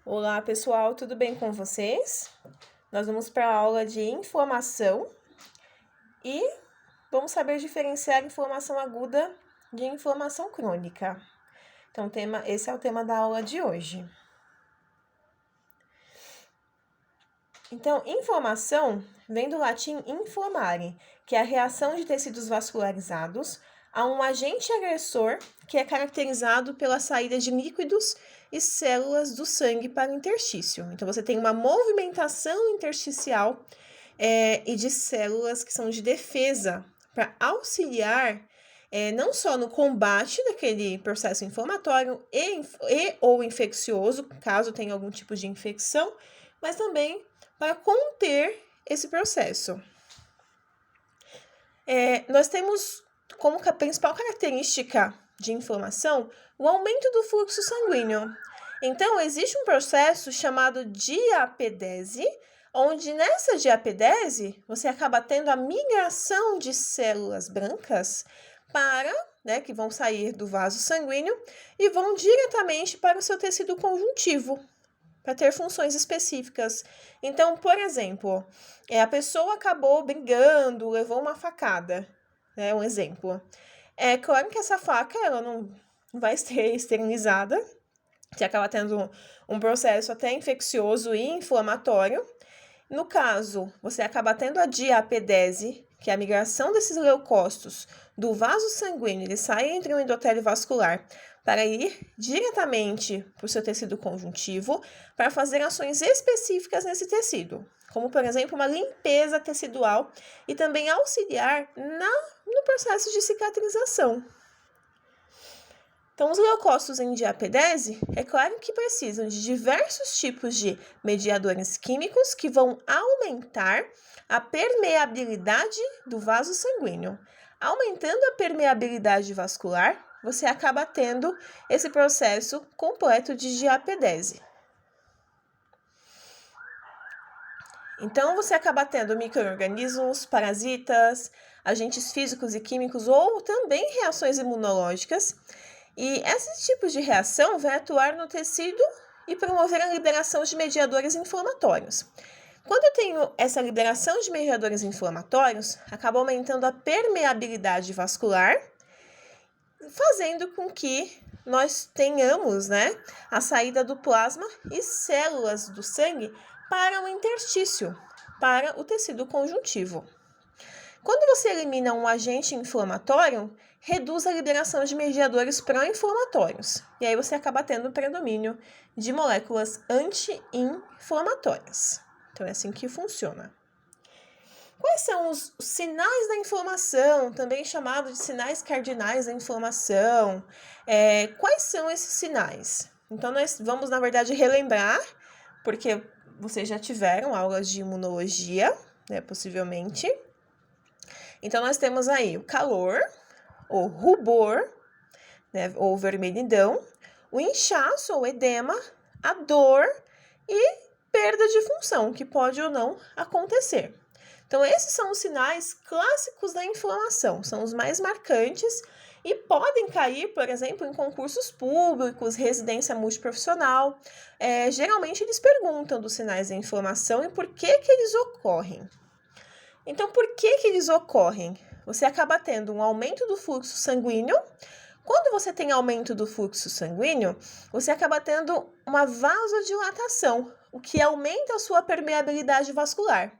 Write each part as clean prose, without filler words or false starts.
Olá, pessoal, tudo bem com vocês? Nós vamos para a aula de inflamação e vamos saber diferenciar inflamação aguda de inflamação crônica. Então, esse é o tema da aula de hoje. Então, inflamação vem do latim inflamare, que é a reação de tecidos vascularizados a um agente agressor que é caracterizado pela saída de líquidos e células do sangue para o interstício. Então, você tem uma movimentação intersticial e de células que são de defesa para auxiliar não só no combate daquele processo inflamatório ou infeccioso, caso tenha algum tipo de infecção, mas também para conter esse processo. Nós temos como principal característica de inflamação o aumento do fluxo sanguíneo. Então, existe um processo chamado diapedese, onde nessa diapedese você acaba tendo a migração de células brancas que vão sair do vaso sanguíneo e vão diretamente para o seu tecido conjuntivo, para ter funções específicas. Então, por exemplo, a pessoa acabou brigando, levou uma facada, um exemplo. É claro que essa faca ela não vai ser esterilizada, você acaba tendo um processo até infeccioso e inflamatório. No caso, você acaba tendo a diapedese, que é a migração desses leucócitos do vaso sanguíneo, ele sai entre o endotélio vascular para ir diretamente para o seu tecido conjuntivo para fazer ações específicas nesse tecido, como, por exemplo, uma limpeza tecidual e também auxiliar no processo de cicatrização. Então, os leucócitos em diapedese, é claro que precisam de diversos tipos de mediadores químicos que vão aumentar a permeabilidade do vaso sanguíneo. Aumentando a permeabilidade vascular, você acaba tendo esse processo completo de diapedese. Então, você acaba tendo micro-organismos, parasitas, agentes físicos e químicos ou também reações imunológicas. E esses tipos de reação vai atuar no tecido e promover a liberação de mediadores inflamatórios. Quando eu tenho essa liberação de mediadores inflamatórios, acaba aumentando a permeabilidade vascular, fazendo com que nós tenhamos a saída do plasma e células do sangue para o interstício, para o tecido conjuntivo. Quando você elimina um agente inflamatório, reduz a liberação de mediadores pró-inflamatórios. E aí você acaba tendo o predomínio de moléculas anti-inflamatórias. Então é assim que funciona. Quais são os sinais da inflamação, também chamado de sinais cardinais da inflamação? Quais são esses sinais? Então nós vamos, na verdade, relembrar, porque vocês já tiveram aulas de imunologia, possivelmente. Então, nós temos aí o calor, o rubor, ou vermelhidão, o inchaço ou edema, a dor e perda de função, que pode ou não acontecer. Então, esses são os sinais clássicos da inflamação, são os mais marcantes e podem cair, por exemplo, em concursos públicos, residência multiprofissional. Geralmente, eles perguntam dos sinais da inflamação e por que eles ocorrem. Então, por que eles ocorrem? Você acaba tendo um aumento do fluxo sanguíneo. Quando você tem aumento do fluxo sanguíneo, você acaba tendo uma vasodilatação, o que aumenta a sua permeabilidade vascular.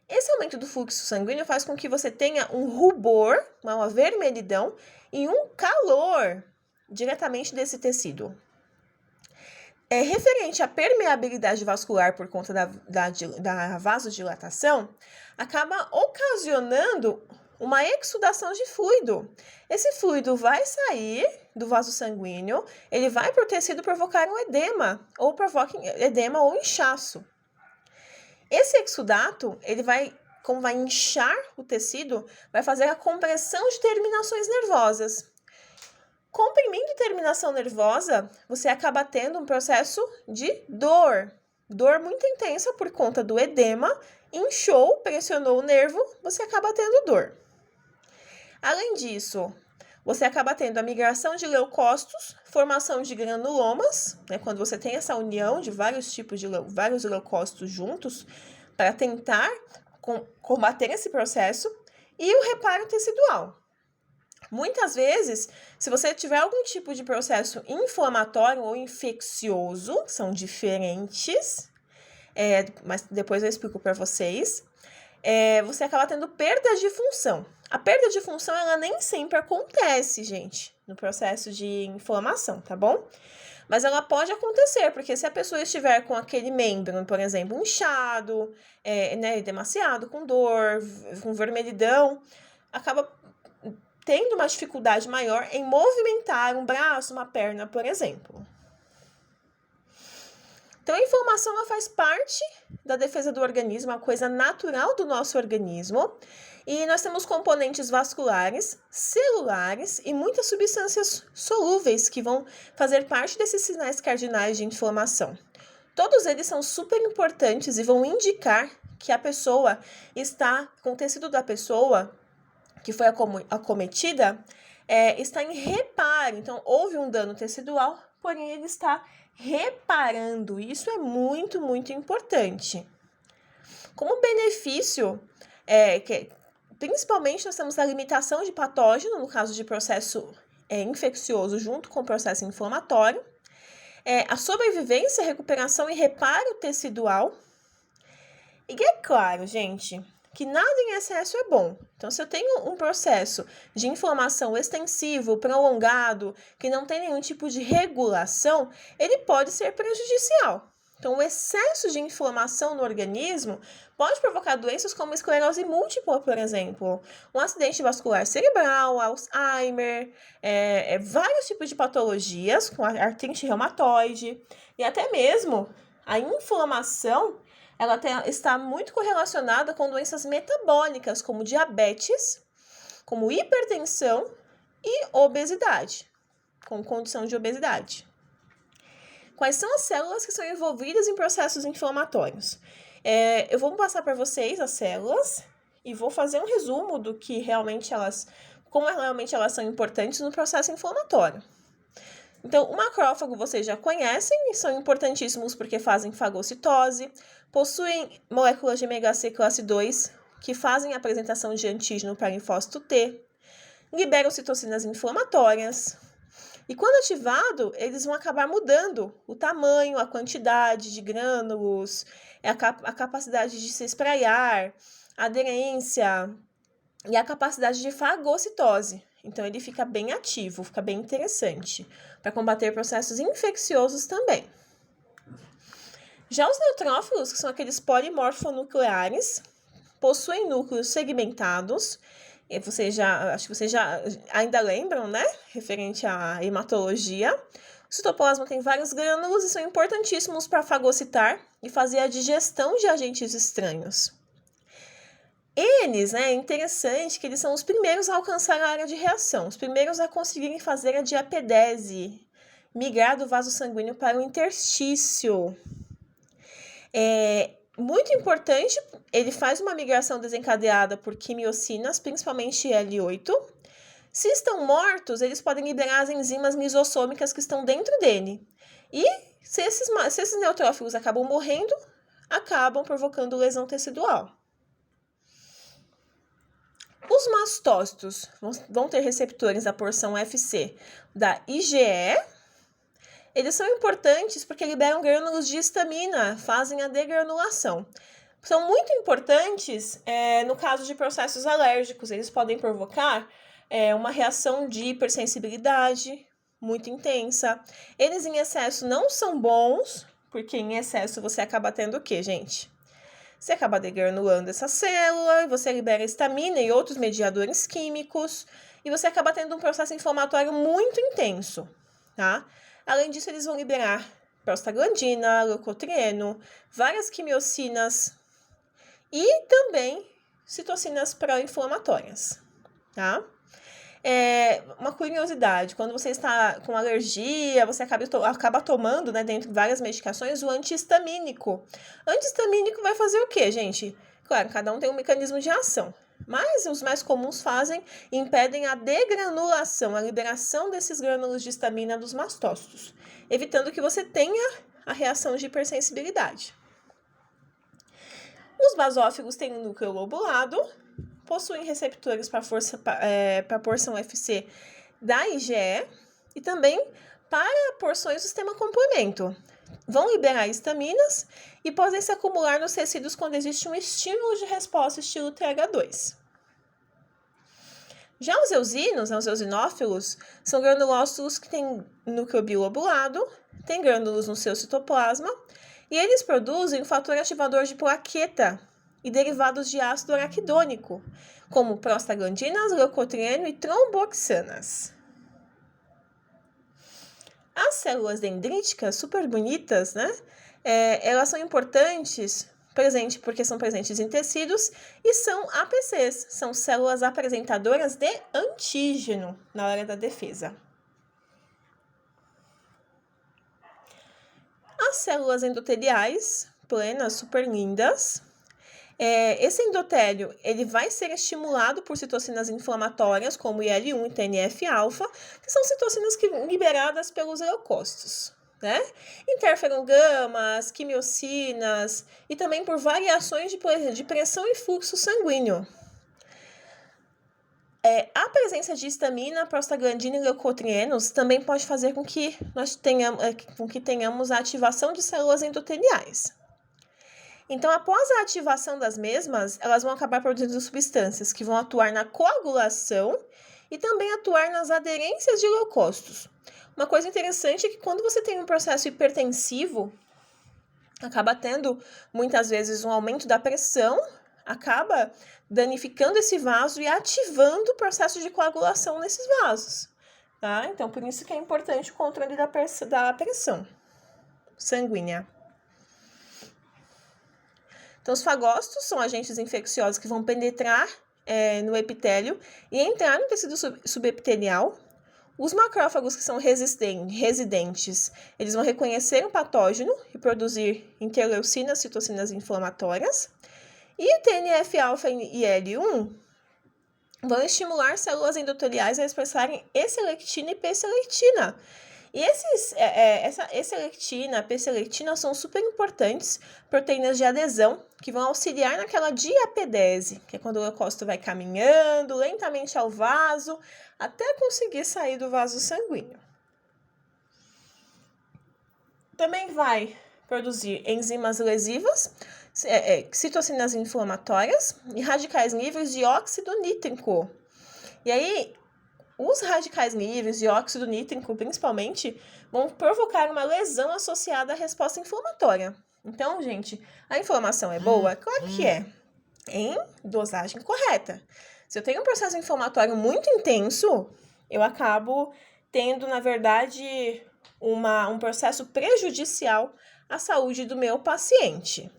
Esse aumento do fluxo sanguíneo faz com que você tenha um rubor, uma vermelhidão, e um calor diretamente desse tecido. Referente à permeabilidade vascular por conta da vasodilatação, acaba ocasionando uma exsudação de fluido. Esse fluido vai sair do vaso sanguíneo, ele vai para o tecido provocar um edema, ou provoca edema ou inchaço. Esse exudato, como vai inchar o tecido, vai fazer a compressão de terminações nervosas. Comprimindo terminação nervosa, você acaba tendo um processo de dor. Dor muito intensa por conta do edema, inchou, pressionou o nervo, você acaba tendo dor. Além disso, você acaba tendo a migração de leucócitos, formação de granulomas, né, quando você tem essa união de vários tipos de vários leucócitos juntos para tentar combater esse processo, e o reparo tecidual. Muitas vezes, se você tiver algum tipo de processo inflamatório ou infeccioso, são diferentes, mas depois eu explico para vocês, você acaba tendo perda de função. A perda de função, ela nem sempre acontece, gente, no processo de inflamação, tá bom? Mas ela pode acontecer, porque se a pessoa estiver com aquele membro, por exemplo, inchado, demasiado, com dor, com vermelhidão, acaba tendo uma dificuldade maior em movimentar um braço, uma perna, por exemplo. Então, a inflamação ela faz parte da defesa do organismo, uma coisa natural do nosso organismo. E nós temos componentes vasculares, celulares e muitas substâncias solúveis que vão fazer parte desses sinais cardinais de inflamação. Todos eles são super importantes e vão indicar que a pessoa está, com o tecido da pessoa que foi acometida, está em reparo. Então, houve um dano tecidual, porém ele está reparando. Isso é muito, muito importante. Como benefício, principalmente nós temos a limitação de patógeno, no caso de processo infeccioso junto com o processo inflamatório, a sobrevivência, recuperação e reparo tecidual. E é claro, gente, que nada em excesso é bom. Então, se eu tenho um processo de inflamação extensivo, prolongado, que não tem nenhum tipo de regulação, ele pode ser prejudicial. Então, o excesso de inflamação no organismo pode provocar doenças como esclerose múltipla, por exemplo, um acidente vascular cerebral, Alzheimer, vários tipos de patologias, com artrite reumatoide, e até mesmo a inflamação ela está muito correlacionada com doenças metabólicas, como diabetes, como hipertensão e obesidade, com condição de obesidade. Quais são as células que são envolvidas em processos inflamatórios? Eu vou passar para vocês as células e vou fazer um resumo do que como realmente elas são importantes no processo inflamatório. Então, o macrófago vocês já conhecem e são importantíssimos porque fazem fagocitose, possuem moléculas de MHC classe 2 que fazem a apresentação de antígeno para linfócito T, liberam citocinas inflamatórias e, quando ativado, eles vão acabar mudando o tamanho, a quantidade de grânulos, a capacidade de se espraiar, a aderência e a capacidade de fagocitose. Então, ele fica bem ativo, fica bem interessante para combater processos infecciosos também. Já os neutrófilos, que são aqueles polimorfonucleares, possuem núcleos segmentados. E acho que vocês já ainda lembram, né? Referente à hematologia. O citoplasma tem vários grânulos e são importantíssimos para fagocitar e fazer a digestão de agentes estranhos. Eles, é interessante que eles são os primeiros a alcançar a área de reação, os primeiros a conseguirem fazer a diapedese, migrar do vaso sanguíneo para o interstício. Muito importante, ele faz uma migração desencadeada por quimiocinas, principalmente L8. Se estão mortos, eles podem liberar as enzimas lisossômicas que estão dentro dele. E se esses neutrófilos acabam morrendo, acabam provocando lesão tecidual. Os mastócitos vão ter receptores da porção FC da IgE. Eles são importantes porque liberam grânulos de histamina, fazem a degranulação. São muito importantes no caso de processos alérgicos. Eles podem provocar uma reação de hipersensibilidade muito intensa. Eles em excesso não são bons, porque em excesso você acaba tendo o quê, gente? Você acaba degranulando essa célula, você libera histamina e outros mediadores químicos, e você acaba tendo um processo inflamatório muito intenso, tá? Além disso, eles vão liberar prostaglandina, leucotrieno, várias quimiocinas e também citocinas pró-inflamatórias, tá? Uma curiosidade, quando você está com alergia, você acaba tomando, né, dentro de várias medicações, o antihistamínico. Antihistamínico vai fazer o quê, gente? Claro, cada um tem um mecanismo de ação, mas os mais comuns fazem e impedem a degranulação, a liberação desses grânulos de histamina dos mastócitos, evitando que você tenha a reação de hipersensibilidade. Os basófilos têm um núcleo lobulado, possuem receptores para a porção FC da IgE e também para porções do sistema complemento. Vão liberar histaminas e podem se acumular nos tecidos quando existe um estímulo de resposta estilo TH2. Já os eusinos, os eosinófilos, são granulócitos que têm núcleo bilobulado, têm grânulos no seu citoplasma e eles produzem um fator ativador de plaqueta e derivados de ácido araquidônico, como prostaglandinas, leucotrieno e tromboxanas. As células dendríticas, super bonitas, né? Elas são importantes porque são presentes em tecidos e são APCs, são células apresentadoras de antígeno na hora da defesa. As células endoteliais, plenas, super lindas. Esse endotélio ele vai ser estimulado por citocinas inflamatórias, como IL-1 e TNF-alfa, que são citocinas liberadas pelos leucócitos, né? Interferon-gamas, quimiocinas e também por variações de pressão e fluxo sanguíneo. A presença de histamina, prostaglandina e leucotrienos também pode fazer com que tenhamos a ativação de células endoteliais. Então, após a ativação das mesmas, elas vão acabar produzindo substâncias que vão atuar na coagulação e também atuar nas aderências de leucócitos. Uma coisa interessante é que quando você tem um processo hipertensivo, acaba tendo muitas vezes um aumento da pressão, acaba danificando esse vaso e ativando o processo de coagulação nesses vasos, tá? Então, por isso que é importante o controle da pressão sanguínea. Então, os fagócitos são agentes infecciosos que vão penetrar no epitélio e entrar no tecido subepitelial. Os macrófagos que são residentes, eles vão reconhecer o patógeno e produzir interleucinas, citocinas inflamatórias. E TNF-alfa e IL-1 vão estimular células endoteliais a expressarem E-selectina e P-selectina. E E-selectina, P-selectina são super importantes proteínas de adesão que vão auxiliar naquela diapedese, que é quando o leucócito vai caminhando lentamente ao vaso até conseguir sair do vaso sanguíneo. Também vai produzir enzimas lesivas, citocinas inflamatórias e radicais livres de óxido nítrico. E aí, os radicais livres de óxido nítrico, principalmente, vão provocar uma lesão associada à resposta inflamatória. Então, gente, a inflamação é boa? Claro que é, em dosagem correta. Se eu tenho um processo inflamatório muito intenso, eu acabo tendo, na verdade, um processo prejudicial à saúde do meu paciente.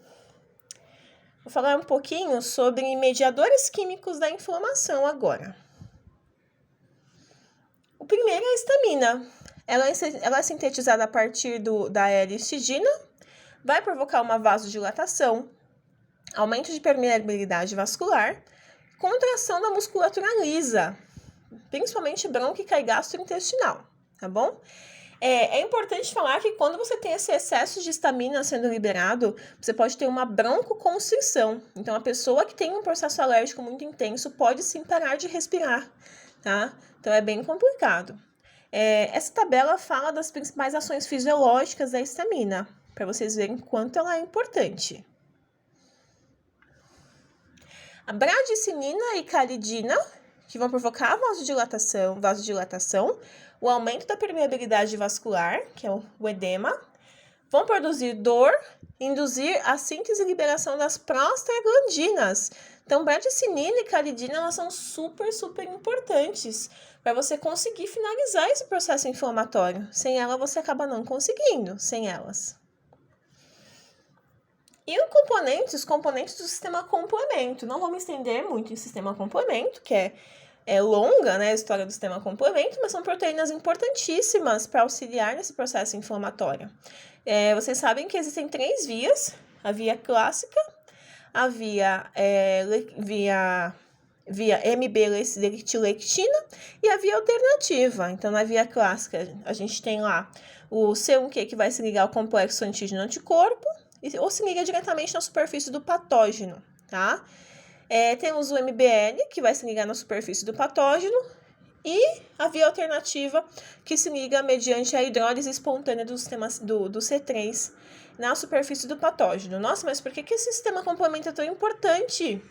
Vou falar um pouquinho sobre mediadores químicos da inflamação agora. O primeiro é a histamina. Ela é sintetizada a partir da L-histidina, vai provocar uma vasodilatação, aumento de permeabilidade vascular, contração da musculatura lisa, principalmente brônquica e gastrointestinal, tá bom? É importante falar que quando você tem esse excesso de histamina sendo liberado, você pode ter uma broncoconstrição. Então, a pessoa que tem um processo alérgico muito intenso pode sim parar de respirar, tá? Então, é bem complicado. Essa tabela fala das principais ações fisiológicas da histamina, para vocês verem quanto ela é importante. A bradicinina e caridina, que vão provocar vasodilatação, o aumento da permeabilidade vascular, que é o edema, vão produzir dor, induzir a síntese e liberação das prostaglandinas. Então, bradicinina e caridina, elas são super, super importantes para você conseguir finalizar esse processo inflamatório. Sem ela, você acaba não conseguindo, sem elas. E os componentes do sistema complemento. Não vou me estender muito em sistema complemento, que é longa, né, a história do sistema complemento, mas são proteínas importantíssimas para auxiliar nesse processo inflamatório. Vocês sabem que existem 3 vias: a via clássica, a via via MB-lecitina e a via alternativa. Então, na via clássica, a gente tem lá o C1q que vai se ligar ao complexo antígeno-anticorpo ou se liga diretamente na superfície do patógeno, tá? Temos o MBL, que vai se ligar na superfície do patógeno, e a via alternativa, que se liga mediante a hidrólise espontânea do C3 na superfície do patógeno. Nossa, mas por que esse sistema complemento é tão importante?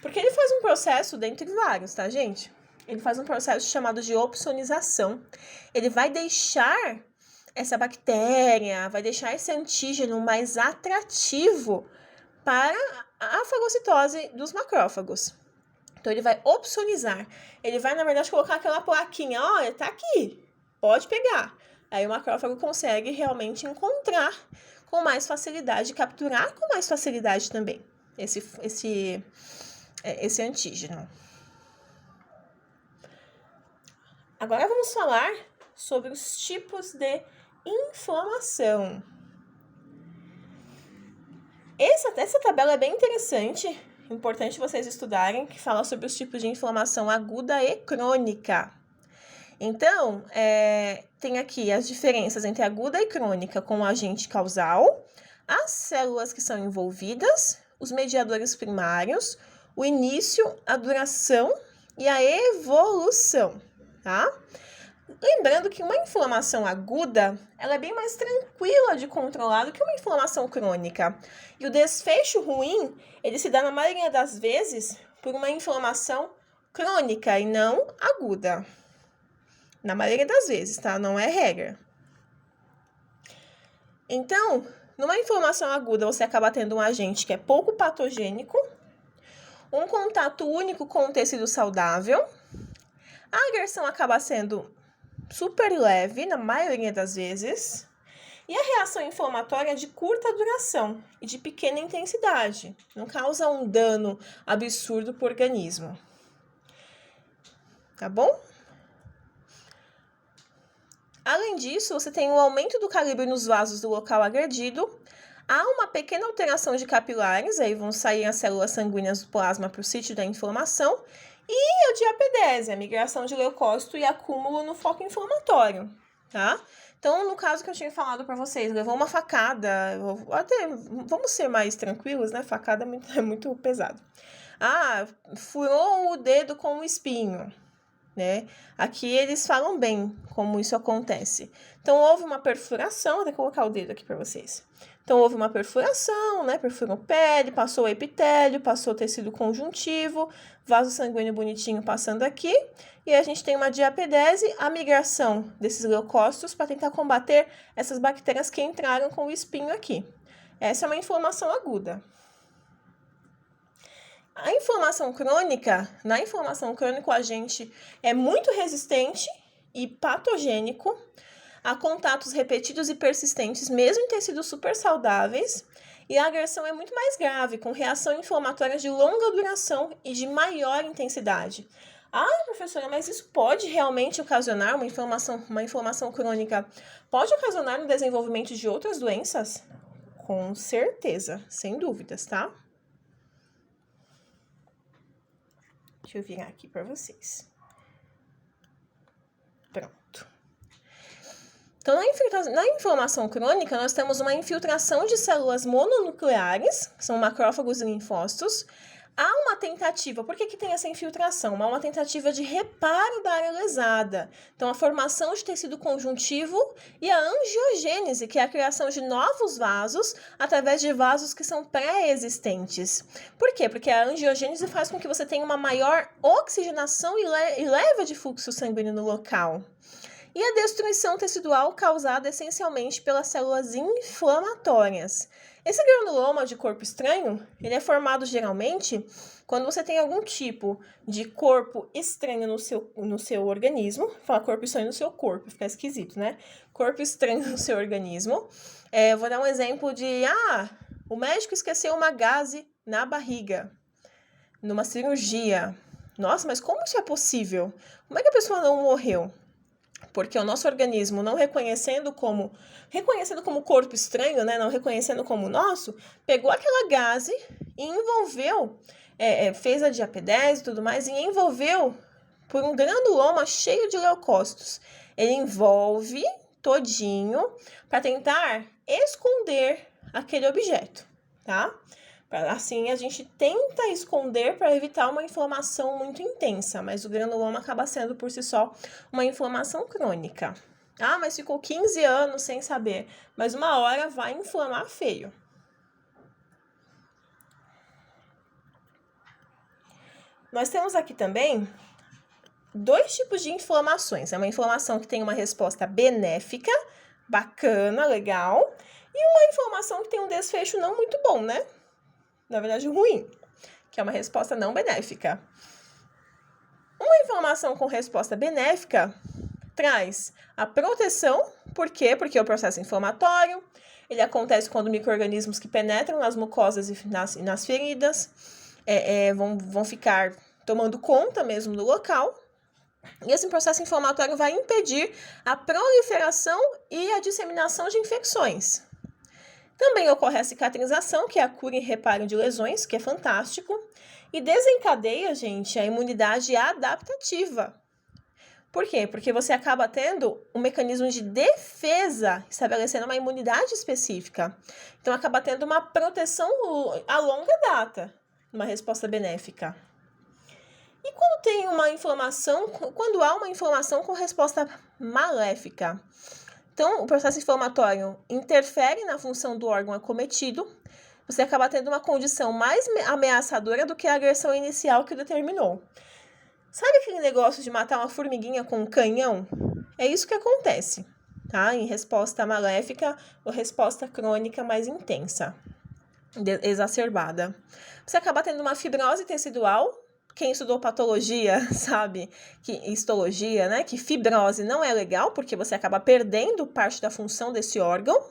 Porque ele faz um processo, dentre vários, tá, gente? Ele faz um processo chamado de opsonização. Ele vai deixar essa bactéria, vai deixar esse antígeno mais atrativo para a fagocitose dos macrófagos. Então, ele vai opsonizar. Ele vai, na verdade, colocar aquela plaquinha, olha, tá aqui, pode pegar. Aí o macrófago consegue realmente encontrar com mais facilidade, capturar com mais facilidade também esse antígeno. Agora vamos falar sobre os tipos de inflamação. Essa tabela é bem interessante, importante vocês estudarem, que fala sobre os tipos de inflamação aguda e crônica. Então, tem aqui as diferenças entre aguda e crônica com o agente causal, as células que são envolvidas, os mediadores primários, o início, a duração e a evolução, tá? Lembrando que uma inflamação aguda, ela é bem mais tranquila de controlar do que uma inflamação crônica. E o desfecho ruim, ele se dá na maioria das vezes por uma inflamação crônica e não aguda. Na maioria das vezes, tá? Não é regra. Então, numa inflamação aguda, você acaba tendo um agente que é pouco patogênico, um contato único com o tecido saudável, a agressão acaba sendo super leve, na maioria das vezes, e a reação inflamatória é de curta duração e de pequena intensidade, não causa um dano absurdo para o organismo. Tá bom? Além disso, você tem um aumento do calibre nos vasos do local agredido, há uma pequena alteração de capilares, aí vão sair as células sanguíneas do plasma para o sítio da inflamação, e a diapedese, a migração de leucócito e acúmulo no foco inflamatório, tá? Então, no caso que eu tinha falado para vocês, levou uma facada, até vamos ser mais tranquilos, né? Facada é muito pesado. Furou o dedo com um espinho, né? Aqui eles falam bem como isso acontece. Então, houve uma perfuração, vou colocar o dedo aqui para vocês. Então, houve uma perfuração, né? Perfurou pele, passou o epitélio, passou o tecido conjuntivo, vaso sanguíneo bonitinho passando aqui. E a gente tem uma diapedese, a migração desses leucócitos para tentar combater essas bactérias que entraram com o espinho aqui. Essa é uma inflamação aguda. A inflamação crônica, na inflamação crônica o agente é muito resistente e patogênico a contatos repetidos e persistentes, mesmo em tecidos super saudáveis, e a agressão é muito mais grave, com reação inflamatória de longa duração e de maior intensidade. Professora, mas isso pode realmente ocasionar uma inflamação crônica? Pode ocasionar o desenvolvimento de outras doenças? Com certeza, sem dúvidas, tá? Deixa eu virar aqui para vocês. Pronto. Então, na inflamação crônica, nós temos uma infiltração de células mononucleares, que são macrófagos e linfócitos. Há uma tentativa, por que tem essa infiltração? Há uma tentativa de reparo da área lesada. Então, a formação de tecido conjuntivo e a angiogênese, que é a criação de novos vasos através de vasos que são pré-existentes. Por quê? Porque a angiogênese faz com que você tenha uma maior oxigenação e leva de fluxo sanguíneo no local. E a destruição tecidual causada essencialmente pelas células inflamatórias. Esse granuloma de corpo estranho, ele é formado geralmente quando você tem algum tipo de corpo estranho no seu organismo. Falar corpo estranho no seu corpo, fica esquisito, né? Corpo estranho no seu organismo. Vou dar um exemplo de, o médico esqueceu uma gaze na barriga, numa cirurgia. Nossa, mas como isso é possível? Como é que a pessoa não morreu? Porque o nosso organismo, não reconhecendo como corpo estranho, né, não reconhecendo como nosso, pegou aquela gase e envolveu, fez a diapedese e tudo mais, e envolveu por um granuloma cheio de leucócitos. Ele envolve todinho para tentar esconder aquele objeto, tá? Assim, a gente tenta esconder para evitar uma inflamação muito intensa, mas o granuloma acaba sendo, por si só, uma inflamação crônica. Ah, mas ficou 15 anos sem saber. Mas uma hora vai inflamar feio. Nós temos aqui também 2 tipos de inflamações. É uma inflamação que tem uma resposta benéfica, bacana, legal, e uma inflamação que tem um desfecho não muito bom, né? Na verdade, ruim, que é uma resposta não benéfica. Uma inflamação com resposta benéfica traz a proteção. Por quê? Porque o processo inflamatório, ele acontece quando micro-organismos que penetram nas mucosas e nas feridas vão ficar tomando conta mesmo do local. E esse processo inflamatório vai impedir a proliferação e a disseminação de infecções. Também ocorre a cicatrização, que é a cura e reparo de lesões, que é fantástico. E desencadeia, gente, a imunidade adaptativa. Por quê? Porque você acaba tendo um mecanismo de defesa, estabelecendo uma imunidade específica. Então, acaba tendo uma proteção a longa data, uma resposta benéfica. E quando há uma inflamação com resposta maléfica? Então, o processo inflamatório interfere na função do órgão acometido, você acaba tendo uma condição mais ameaçadora do que a agressão inicial que determinou. Sabe aquele negócio de matar uma formiguinha com um canhão? É isso que acontece, tá? Em resposta maléfica ou resposta crônica mais intensa, exacerbada. Você acaba tendo uma fibrose tecidual. Quem estudou patologia sabe que histologia, né? Que fibrose não é legal, porque você acaba perdendo parte da função desse órgão.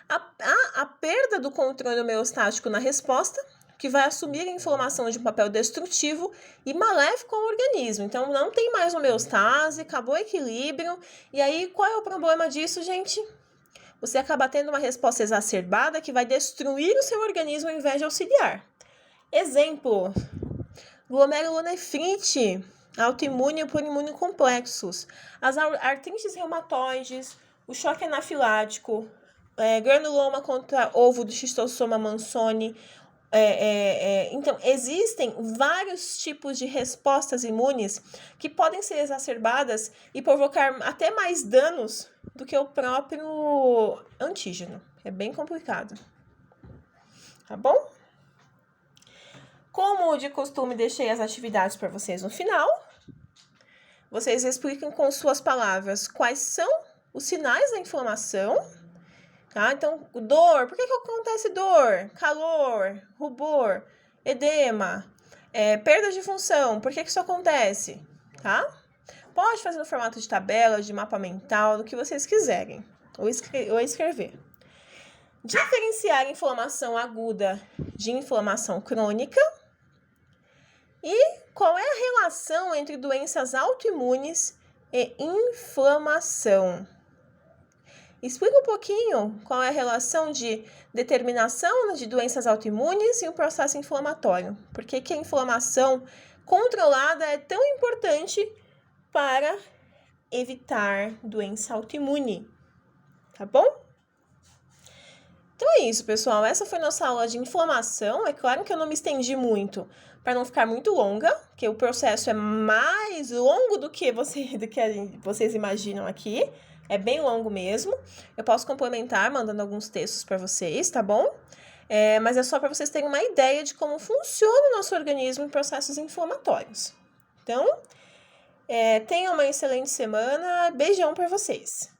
A perda do controle homeostático na resposta, que vai assumir a inflamação de um papel destrutivo e maléfico ao organismo. Então, não tem mais homeostase, acabou o equilíbrio. E aí, qual é o problema disso, gente? Você acaba tendo uma resposta exacerbada que vai destruir o seu organismo ao invés de auxiliar. Exemplo: glomerulonefrite, autoimune por imunocomplexos, as artrites reumatoides, o choque anafilático, granuloma contra ovo do Schistosoma mansoni. Então, existem vários tipos de respostas imunes que podem ser exacerbadas e provocar até mais danos do que o próprio antígeno. É bem complicado. Tá bom? Como de costume, deixei as atividades para vocês no final. Vocês expliquem com suas palavras quais são os sinais da inflamação. Tá? Então, dor. Por que acontece dor? Calor, rubor, edema, perda de função. Por que isso acontece? Tá? Pode fazer no formato de tabela, de mapa mental, do que vocês quiserem. Ou escrever. Diferenciar inflamação aguda de inflamação crônica. E qual é a relação entre doenças autoimunes e inflamação? Explica um pouquinho qual é a relação de determinação de doenças autoimunes e o processo inflamatório. Por que a inflamação controlada é tão importante para evitar doença autoimune? Tá bom? Então é isso, pessoal. Essa foi nossa aula de inflamação. É claro que eu não me estendi muito, para não ficar muito longa, porque o processo é mais longo do que vocês imaginam aqui. É bem longo mesmo. Eu posso complementar mandando alguns textos para vocês, tá bom? Mas é só para vocês terem uma ideia de como funciona o nosso organismo em processos inflamatórios. Então, tenham uma excelente semana. Beijão para vocês!